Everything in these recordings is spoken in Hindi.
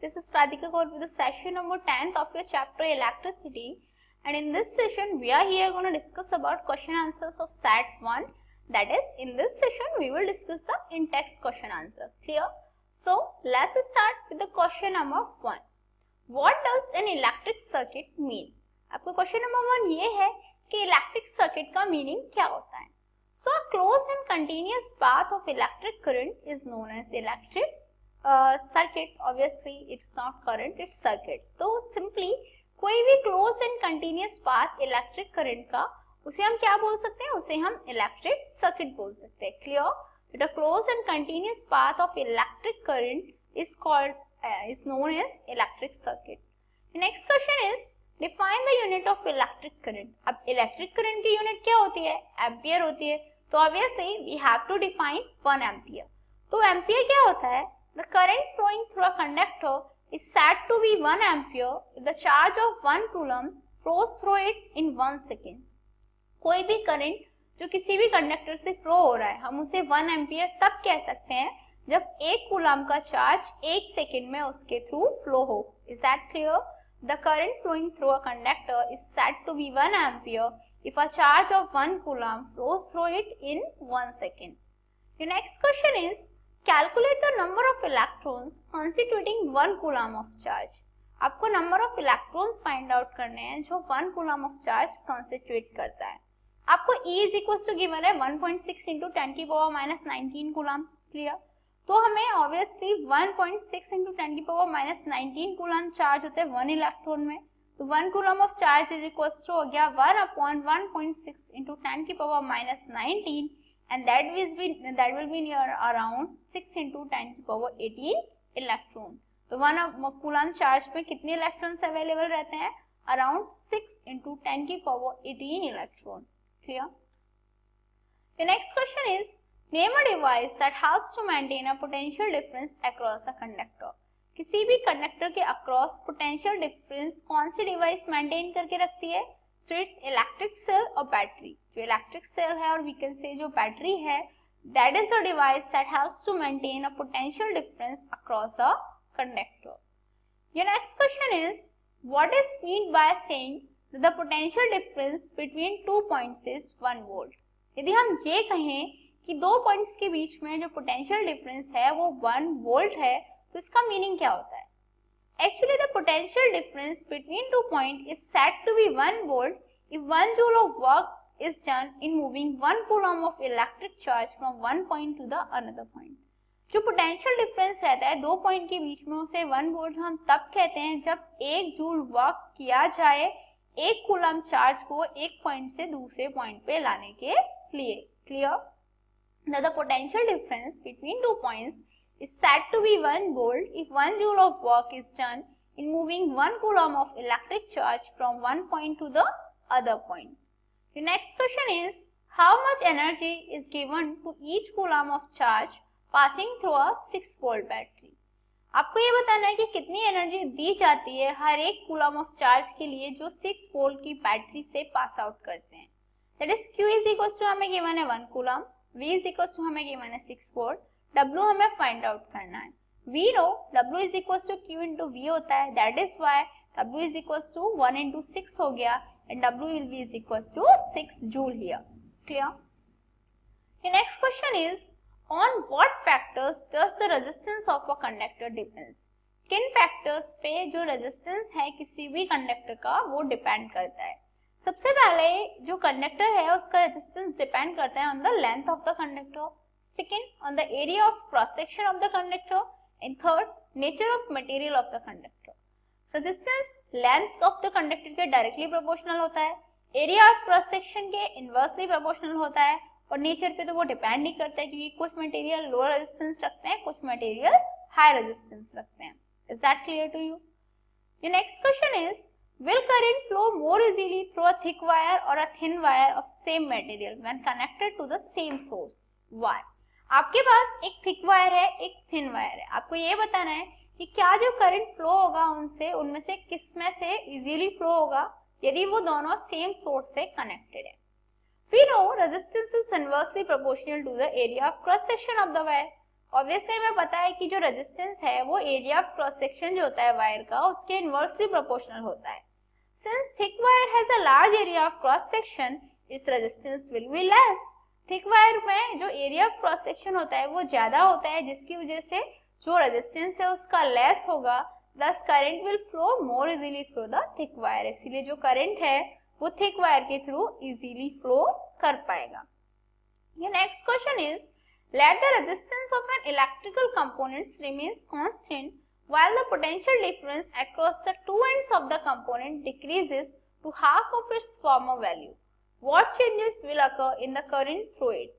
This is Radhika Kaur with the session number 10th of your chapter Electricity, and in this session we are here going to discuss about question answers of SAT 1. That is, in this session we will discuss the in-text question answer. Clear? So let's start with the question number 1. What does an electric circuit mean? आपको question number 1 ये है कि electric circuit का meaning क्या होता है? So a closed and continuous path of electric current is known as electric circuit. Obviously it's not current, it's circuit. तो simply कोई भी closed and continuous path electric current का उसे हम क्या बोल सकते हैं? उसे हम electric circuit बोल सकते हैं. Clear? The closed and continuous path of electric current is called is known as electric circuit. The next question is define the unit of electric current. अब electric current की unit क्या होती है? Ampere होती है. तो obviously we have to define 1 ampere. तो ampere क्या होता है? The current flowing through a conductor is said to be 1 ampere if the charge of 1 coulomb flows through it in 1 second. कोई भी करंट जो किसी भी कंडक्टर से फ्लो हो रहा है हम उसे 1 एम्पियर तब कह सकते हैं जब 1 कूलम का चार्ज 1 सेकेंड में उसके थ्रू फ्लो हो. Is that clear? The current flowing through a conductor is said to be 1 ampere if a charge of 1 coulomb flows through it in 1 second. The next question is calculate the number of electrons constituting 1 coulomb of charge. आपको number of electrons find out करने हैं जो 1 coulomb of charge constitute करता है. आपको E is equals to given है 1.6 into 10 की power minus 19 coulomb. Clear? तो हमें obviously 1.6 into 10 की power minus 19 coulomb charge होते हैं 1 electron में. तो 1 coulomb of charge is equals to हो गया 1 upon 1.6 into 10 की power minus 19 and that will be near around 6 into 10 की power 18 electron. तो 1 coulomb charge में कितने electrons अवेलेबल रहते हैं? Around 6 into 10 की power 18 electron. Clear? The next question is name a device that helps to maintain a potential difference across a conductor. किसी भी कंडक्टर के अक्रॉस पोटेंशियल डिफरेंस कौन सी डिवाइस मेंटेन करके रखती है? सो इट्स इलेक्ट्रिक सेल और बैटरी. जो इलेक्ट्रिक सेल है और वी कैन से जो बैटरी है that is the device that helps to maintain a potential difference across a conductor. Your next question is what is mean by saying that the potential difference between 2 points is 1 volt. यदि हम ये कहें कि दो पॉइंट्स के बीच में जो पोटेंशियल डिफरेंस है वो 1 वोल्ट है तो इसका मीनिंग क्या होता है? Actually, the potential difference between 2 points is said to be 1 volt if 1 joule of work is done in moving 1 coulomb of electric charge from one point to the another point. जो potential difference रहता है दो पॉइंट के बीच में उसे 1 वोल्ट हम तब कहते हैं जब 1 जूल वर्क किया जाए 1 कूलम चार्ज को एक पॉइंट से दूसरे पॉइंट पे लाने के लिए. Clear? Now the potential difference between 2 points is said to be 1 volt if 1 joule of work is done in moving 1 coulomb of electric charge from one point to the other point. The next question is how much energy is given to each coulomb of charge passing through a 6-volt battery. आपको ये बताना है कि कितनी एनर्जी दी जाती है हर एक कूलम ऑफ चार्ज के लिए जो 6 वोल्ट की बैटरी से पास आउट करते हैं. That is Q is equals to हमें गिवन है 1 coulomb, V is equals to हमें गिवन है 6 वोल्ट, W हमें फाइंड आउट करना है. We know W is equals to Q into V होता है. That is why W is equals to 1 into 6 हो गया and W will be is equals to 6 joule here. Clear? The next question is on what factors does the resistance of a conductor depends? किन factors पे जो resistance है किसी भी कंडक्टर का वो डिपेंड करता है? सबसे पहले जो कंडक्टर है उसका resistance डिपेंड करता है on the length of the conductor. Second, on the area of cross section of the conductor, and third, nature of material of the conductor. Resistance length of the conductor के directly proportional होता है, area of cross section के inversely proportional होता है और nature पे तो वो depend नहीं करता है क्योंकि कुछ material low resistance रखते हैं, कुछ material high resistance रखते हैं. Is that clear to you? The next question is will current flow more easily through a thick wire or a thin wire of same material when connected to the same source? Why? आपके पास एक थिक वायर है एक थिन वायर है. आपको ये बताना है कि क्या जो करंट फ्लो होगा उनमें से किस में से इजीली फ्लो होगा यदि वो दोनों सेम सोर्स से कनेक्टेड है. We know resistance is inversely proportional to the area of cross section of the wire. Obviously हमें पता है कि जो रेजिस्टेंस है वो एरिया ऑफ क्रॉस सेक्शन जो होता है वायर का उसके इनवर्सली प्रोपोर्शनल होता है। Since thick wire has a large area of cross section, its resistance will be less. Thick wire में जो एरिया ऑफ क्रॉस सेक्शन होता है वो ज्यादा होता है, जिसकी वजह से जो रेजिस्टेंस है उसका लेस होगा, thus current will flow more easily through the thick wire। इसीलिए जो करंट है वो थिक वायर के थ्रू इजीली फ्लो कर पाएगा। Your next question is, let the resistance of an electrical component remains constant while the potential difference across the two ends of the component decreases to half of its former value. What changes will occur in the current through it?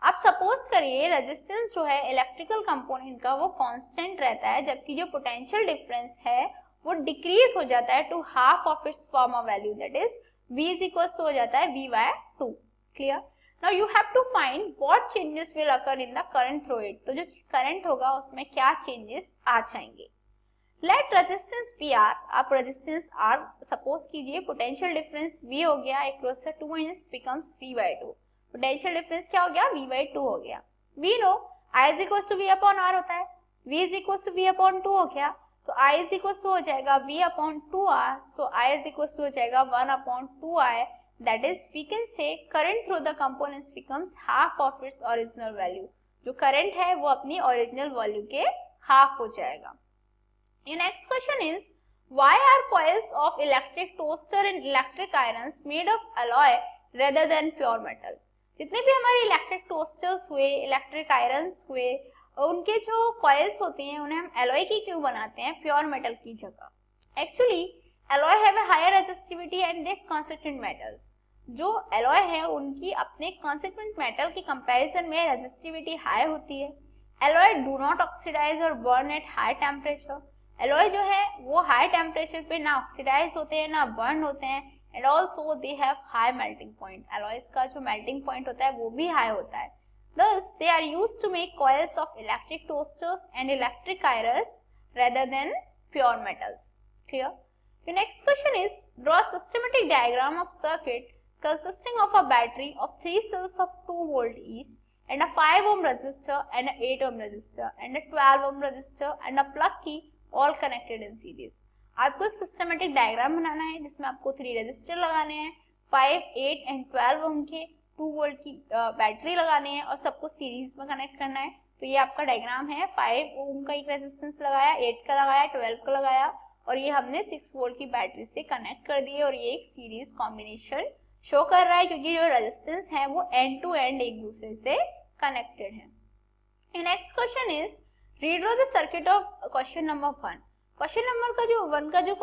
आप सपोज करिए रेजिस्टेंस जो है इलेक्ट्रिकल कंपोनेंट का वो कांस्टेंट रहता है, जबकि जो पोटेंशियल डिफरेंस है वो डिक्रीज हो जाता है to half of its former value, that is V is equal to हो जाता है V/2। Clear? Now you have to find what changes will occur in the current through it. तो जो करंट होगा उसमें क्या चेंजेस आ जाएंगे। लेट रेजिस्टेंस PR, आप रेजिस्टेंस R सपोज कीजिए, पोटेंशियल डिफरेंस V हो गया, across the two ends becomes V/2। Potential difference क्या हो गया? V/2 हो गया। We know I is equal to V/R होता है, V is equal to V/2 हो गया, तो I इज इक्वल टू हो जाएगा V/2R, so I is equal to हो जाएगा 1/2I। That is, we can say current through the components becomes half of its original value। जो current है वो अपनी original value के half हो जाएगा। Your next question is, why are coils of electric toaster and electric irons made of alloy rather than pure metal? जितने भी हमारे इलेक्ट्रिक टोस्टर्स हुए, इलेक्ट्रिक आयरन्स हुए, उनके जो कॉइल्स होती हैं उन्हें हम एलॉय की क्यों बनाते हैं प्योर मेटल की जगह? Actually alloy have a higher resistivity and they consistent metals. जो एलॉय है उनकी अपने कंसिस्टेंट मेटल की कंपैरिजन में रेजिस्टिविटी हाई होती है। एलॉय डू नॉट ऑक्सीडाइज और burn at high temperature. Alloy जो है वो हाई टेम्परेचर पे ना ऑक्सीडाइज होते हैं ना बर्न होते हैं, and also they have high melting point. Alloys का जो मेल्टिंग पॉइंट होता है वो भी हाई होता है। Thus, they are used to make coils of electric toasters and electric irons rather than pure metals. Clear? The next question is, draw a systematic diagram of circuit consisting of a battery of 3 cells of 2 volt each and a 5 ohm resistor and a 8 ohm resistor and a 12 ohm resistor and a plug key all connected in series. आपको एक सिस्टमेटिक डायग्राम बनाना है जिसमें आपको 3 रेजिस्टर लगाने हैं, 5, 8 एंड 12 ओम के 2 वोल्ट की बैटरी लगानी है और सबको सीरीज में कनेक्ट करना है। तो ये आपका डायग्राम है। 5 ओम का एक रेजिस्टेंस लगाया, 8 का लगाया, 12 का लगाया और ये हमने 6 वोल्ट की बैटरी से कनेक्ट कर दिए और ये एक सीरीज कॉम्बिनेशन शो कर रहा है क्योंकि जो रेजिस्टेंस है वो एंड टू एंड एक दूसरे से कनेक्टेड है। Next question is, redraw the circuit of question number 1। Question number का जो 1 का जो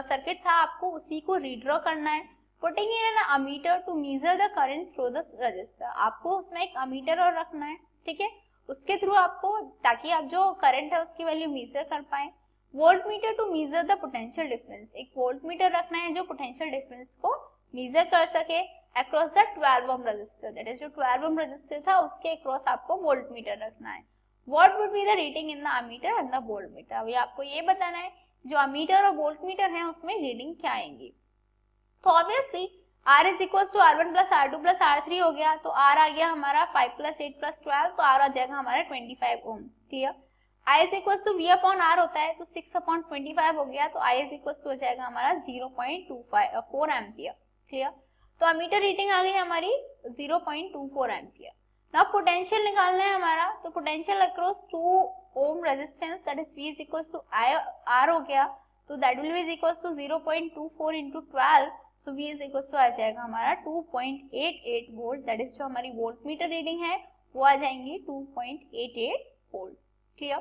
सर्किट था आपको उसी को रीड्रॉ करना है। Putting in an ammeter to measure the current through the resistor. आपको उसमें एक अमीटर और रखना है, ठीक है, उसके थ्रू आपको, ताकि आप जो करंट है उसकी वैल्यू मेजर कर पाए। Voltmeter to measure the potential difference. एक वोल्ट मीटर रखना है जो पोटेंशियल डिफरेंस को मेजर कर सके across the 12 ohm resistor. That is जो 12 ओम रजिस्टर था उसके अक्रॉस आपको वोल्ट मीटर रखना है। What would be the reading in the ammeter and the voltmeter? अभी आपको ये बताना है जो अमीटर और वोल्टमीटर है उसमें रीडिंग क्या आएंगी। तो obviously R is equal to R1 plus R2 plus R3 हो गया, तो R आ गया हमारा 5 प्लस 8 प्लस 12, तो R आ जाएगा हमारा 25 ohm. Clear? I is equal to V upon R होता है तो 6 अपॉन 25 हो गया, तो I इज इक्वल टू हो जाएगा हमारा 0.4 एम्पियर। क्लियर? तो अमीटर रीडिंग आ गई हमारी 0.24 एम्पियर। नाउ पोटेंशियल निकालना है हमारा, तो potential across 2 ohm resistance that is V is equal to R हो गया, तो that will be is equal to 0.24 into 12, so V is equal to आ जाएगा हमारा 2.88 वोल्ट। दैट इज जो हमारी वोल्ट मीटर रीडिंग है वो आ जाएंगी 2.88 volt. Clear?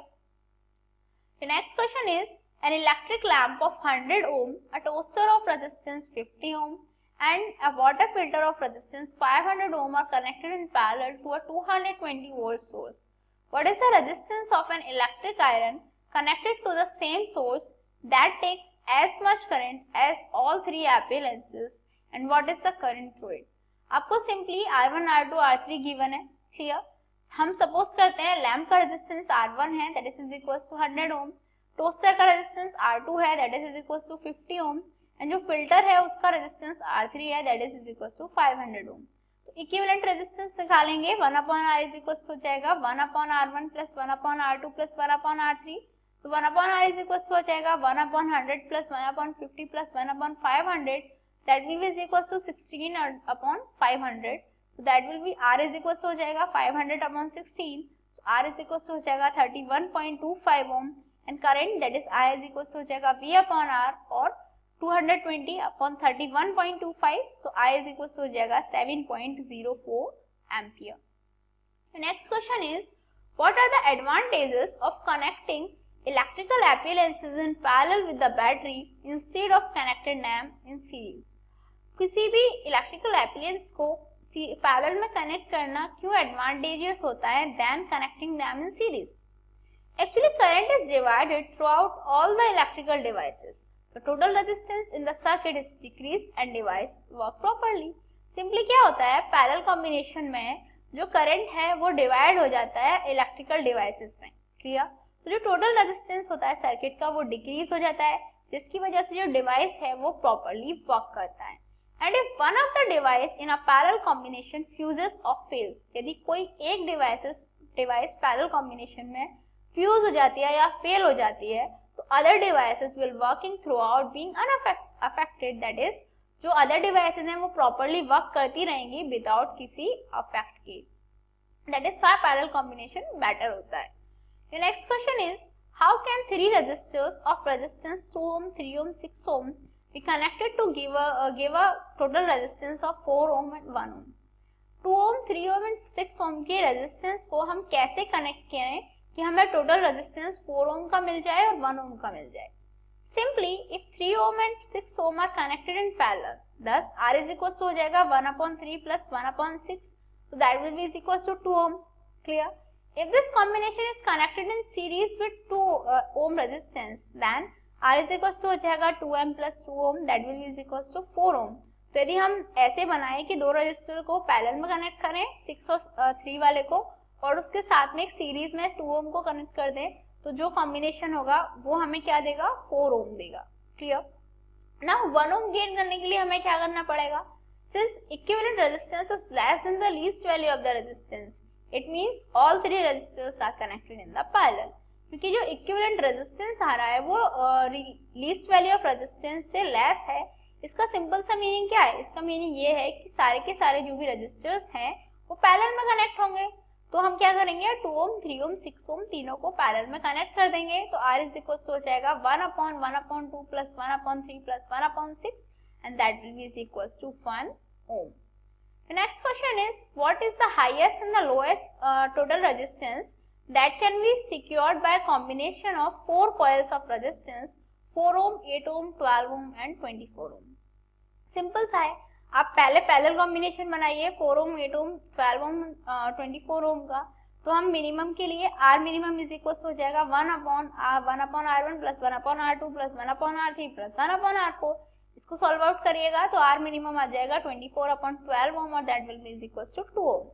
The next question is, an electric lamp of 100 ohm, a toaster of resistance 50 ohm and a water filter of resistance 500 ohm are connected in parallel to a 220 volt source. What is the resistance of an electric iron connected to the same source that takes as much current as all 3 appliances, and what is the current through it? आपको simply R1, R2, R3 given है। क्लियर? हम सपोज करते हैं लैम्प का रेजिस्टेंस R1 है that is equal to 100 ohm, toaster का रेजिस्टेंस R2 है that is equal to 50 ohm, and जो फिल्टर है उसका रेजिस्टेंस R3 है that is equal to 500 ohm. तो इक्विवेलेंट रेजिस्टेंस निकालेंगे 1/r इज इक्वल हो जाएगा 1/r1 plus 1/r2 plus 1/r3। तो 1/r इज इक्वल हो जाएगा 1/100 plus 1/50 plus 1/500, that will be is equal to 16/500। तो that will be r is equal हो जाएगा 500/16, r इज इक्वल हो जाएगा 31.25 ohm and current that is I is equal हो जाएगा V/R और 220/31.25, so I is equal हो जाएगा 7.04 ampere. Next question is what are the advantages of connecting electrical appliances in parallel with the battery instead of connecting them in series। किसी भी इलेक्ट्रिकल एप्लायंस को पैरेलल में कनेक्ट करना क्यों एडवांटेजियस होता है than connecting them in series? Actually current is divided throughout all the electrical devices. The total resistance in the circuit is decreased and device work properly। Simply क्या होता है, पैरेलल कॉम्बिनेशन में जो करंट है वो डिवाइड हो जाता है इलेक्ट्रिकल डिवाइसेस में। क्लियर? तो जो टोटल रेजिस्टेंस होता है सर्किट का वो डिक्रीज हो जाता है, जिसकी वजह से जो डिवाइस है वो प्रॉपर्ली वर्क करता है। And if one of the device in a parallel combination fuses और फेल्स, यदि कोई एक डिवाइस पैरेलल कॉम्बिनेशन में फ्यूज हो जाती है या फेल हो जाती है, तो other devices will working throughout being unaffected, that is जो other devices हैं वो properly work करती रहेंगी without किसी effect के। that is why parallel combination better होता है। The next question is how can three resistors of resistance 2 ohm, 3 ohm, 6 ohm be connected to give a total resistance of 4 ohm and 1 ohm। 2 ohm, 3 ohm and 6 ohm के resistance को हम कैसे connect करें कि हमें टोटल रेजिस्टेंस 4 ओम का मिल जाए और 1 ओम का मिल जाए? Simply if 3 ohm and 6 ohm are connected in parallel, thus R is equal हो जाएगा 1/3 plus 1/6, so that will be is equal to 2 ohm। Clear? If this combination is connected in series with 2 ohm resistance, then R is equal हो जाएगा 2m plus 2 ohm, that will be is equal to 4 ohm। तो यदि हम ऐसे बनाए कि दो रजिस्टर को पैरेलल में कनेक्ट करें 6 और 3 वाले को, और उसके साथ में एक सीरीज में 2 ओम को कनेक्ट कर दें, तो जो कॉम्बिनेशन होगा वो हमें क्या देगा? 4 ओम देगा। क्लियर? नाउ 1 ओम गेन करने के लिए हमें क्या करना पड़ेगा? Since equivalent resistance is less than the least value of the resistance, it means all 3 resistors are connected in the parallel. क्योंकि जो इक्विवेलेंट रेजिस्टेंस आ रहा है वो लीस्ट वैल्यू ऑफ रेजिस्टेंस से लेस है। इसका सिंपल सा मीनिंग क्या है? इसका मीनिंग ये है कि सारे के सारे जो भी रेजिस्टर्स हैं वो पैरेलल में कनेक्ट होंगे। तो हम क्या करेंगे? 2 ओम, 3 ओम, 6 ओम तीनों को पैरेलल में कनेक्ट कर देंगे। तो R इज इक्वल हो जाएगा 1/1/2 plus 1/3 plus 1/6 and that will be equal to 1 ohm. The next question is what is the highest and the lowest total resistance that can be secured by a combination of 4 coils of resistance 4 ohm, 8 ohm, 12 ohm and 24 ohm। Simple सा है, आप पहले पैरेलल कॉम्बिनेशन बनाइए 4 ओम, 8 ओम, 12 ओम, 24 ओम का। तो हम मिनिमम के लिए R मिनिमम इज इक्वल हो जाएगा 1/R1 plus 1/R2 plus 1/R3 plus 1/R4। इसको सॉल्व आउट करिएगा तो R मिनिमम आ जाएगा 24/12 ओम और that will be is equal to 2 ohm.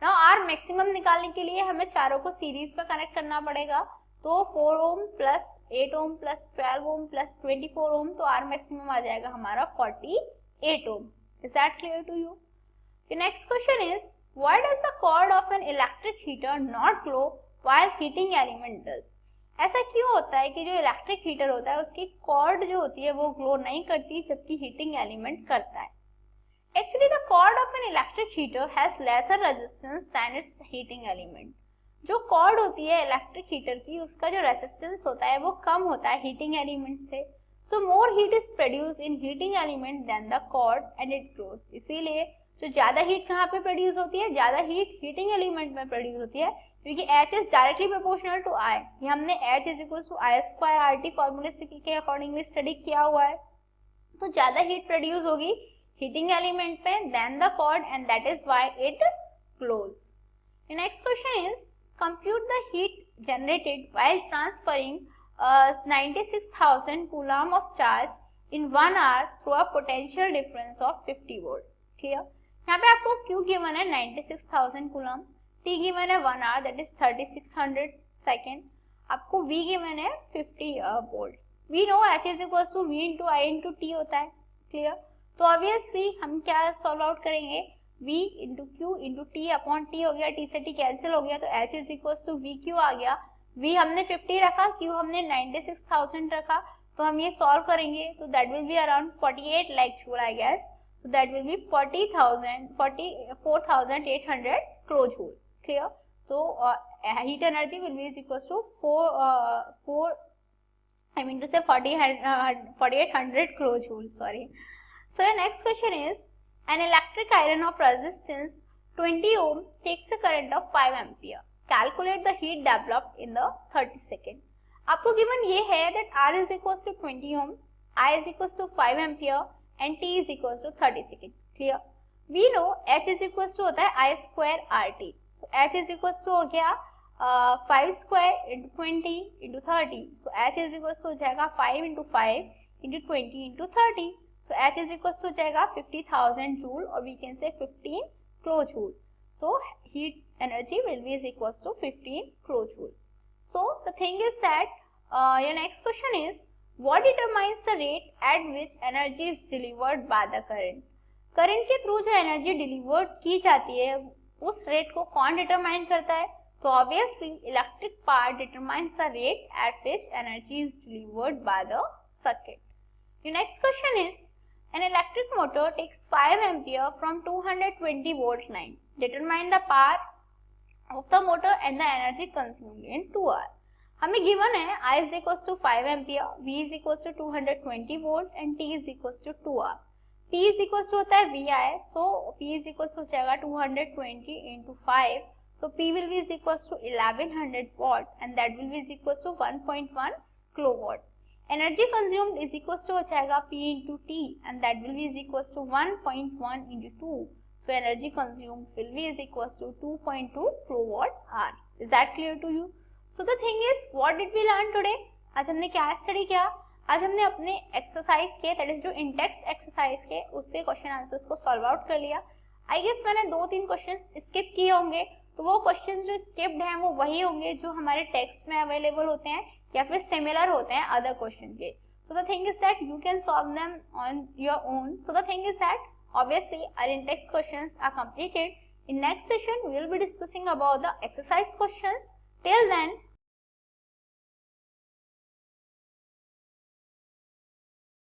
Now R maximum निकालने के लिए हमें चारों को सीरीज में कनेक्ट करना पड़ेगा। तो 4 ohm plus 8 ohm plus 12 ohm plus 24 ओम, तो R मैक्सिमम आ जाएगा हमारा 48 ओम। Is that clear to you? The next question is why does the cord of an electric heater not glow while heating element does? ऐसा क्यों होता है कि जो इलेक्ट्रिक हीटर होता है उसकी कॉर्ड जो होती है वो ग्लो नहीं करती जबकि हीटिंग एलिमेंट करता है? Actually the cord of an electric heater has lesser resistance than its heating element। जो कॉर्ड होती है इलेक्ट्रिक हीटर की उसका जो रेजिस्टेंस होता है वो कम होता है हीटिंग एलिमेंट से। So more heat is produced in heating element than the cord and it glows। इसीलिए जो ज्यादा हीट कहाँ पे प्रोड्यूस होती है? ज्यादा हीट हीटिंग एलिमेंट में प्रोड्यूस होती है, क्योंकि H is directly proportional to I। ये हमने H is equal to I² RT फॉर्मूले के अकॉर्डिंगली स्टडी किया हुआ है। तो ज्यादा हीट प्रोड्यूस होगी हीटिंग एलिमेंट पे than the cord and that is why it glows. The next question is compute the heat generated while transferring 96,000 coulomb of charge in 1 hour through a potential difference of 50 volt। Clear? यहाँ पे आपको Q गिवन है 96,000 coulomb, T गिवन है 1 hour that is 3600 सेकेंड, आपको V गिवन है 50 volt. We know H is equals to V into I into T होता है। क्लियर? तो ऑब्वियसली हम क्या सॉल्व आउट करेंगे? V V into Q into T upon T हो गया, टी से टी कैंसिल हो गया, तो H is equal to V Q आ गया। V हमने 50 रखा, Q हमने 96,000 रखा, तो हम ये सॉल्व करेंगे तो that will be around 48 lakh joule I guess, so that will be 44,800 kilo joule. Clear? तो heat energy will be equal to 4800 kilojoule, sorry. So your next question is, an electric iron of resistance 20 ohm takes a current of 5 ampere. Calculate the heat developed in the 30 second. आपको given ये है that R is equals to 20 ohm, I is equals to 5 ampere and T is equals to 30 second. Clear? We know H is equals to होता है I square RT. So H is equals to हो गया 5 square into 20 into 30. So H is equals to हो जाएगा 5 into 5 into 20 into 30. So H is equals to हो जाएगा 50,000 joule or we can say 15 kilojoule. So heat energy will be equals to 15 kilojoule. So the thing is that your next question is, what determines the rate at which energy is delivered by the current? Current के थ्रू जो एनर्जी डिलीवर्ड की जाती है उस रेट को कौन डिटरमाइन करता है? तो obviously electric part determines the rate at which energy is delivered by the circuit. Your next question is, an electric motor takes 5 ampere from 220 volt line, determine the power of the motor and the energy consumed in 2 hour. हमें गिवन है I is equals to 5 ampere, V is equals to 220 volt and T is equals to 2 hour. P is equals to होता है VI, so P is equals to हो जाएगा 220 into 5, so P will be is equals to 1100 watt and that will be is equals to 1.1 kilowatt. Energy consumed is equals to हो जाएगा P into T and that will be is equals to 1.1 into 2, so energy consumed will be is equals to 2.2 kilowatt hour. Is that clear to you? So the thing is, what did we learn today? आज हमने क्या स्टडी किया? आज हमने अपने एक्सरसाइज के, दैट इज जो इंटेक्स एक्सरसाइज के, उसके क्वेश्चन आंसर्स को सॉल्व आउट कर लिया। आई गेस मैंने 2-3 क्वेश्चन स्किप किए होंगे, तो वो क्वेश्चन जो स्किप्ड हैं वो वही होंगे जो हमारे टेक्स्ट में अवेलेबल होते हैं या फिर सिमिलर होते हैं अदर क्वेश्चन के। So the thing is that you can solve them on your own. So the thing is that obviously our in-text questions are completed. In next session we will be discussing about the exercise questions. Till then,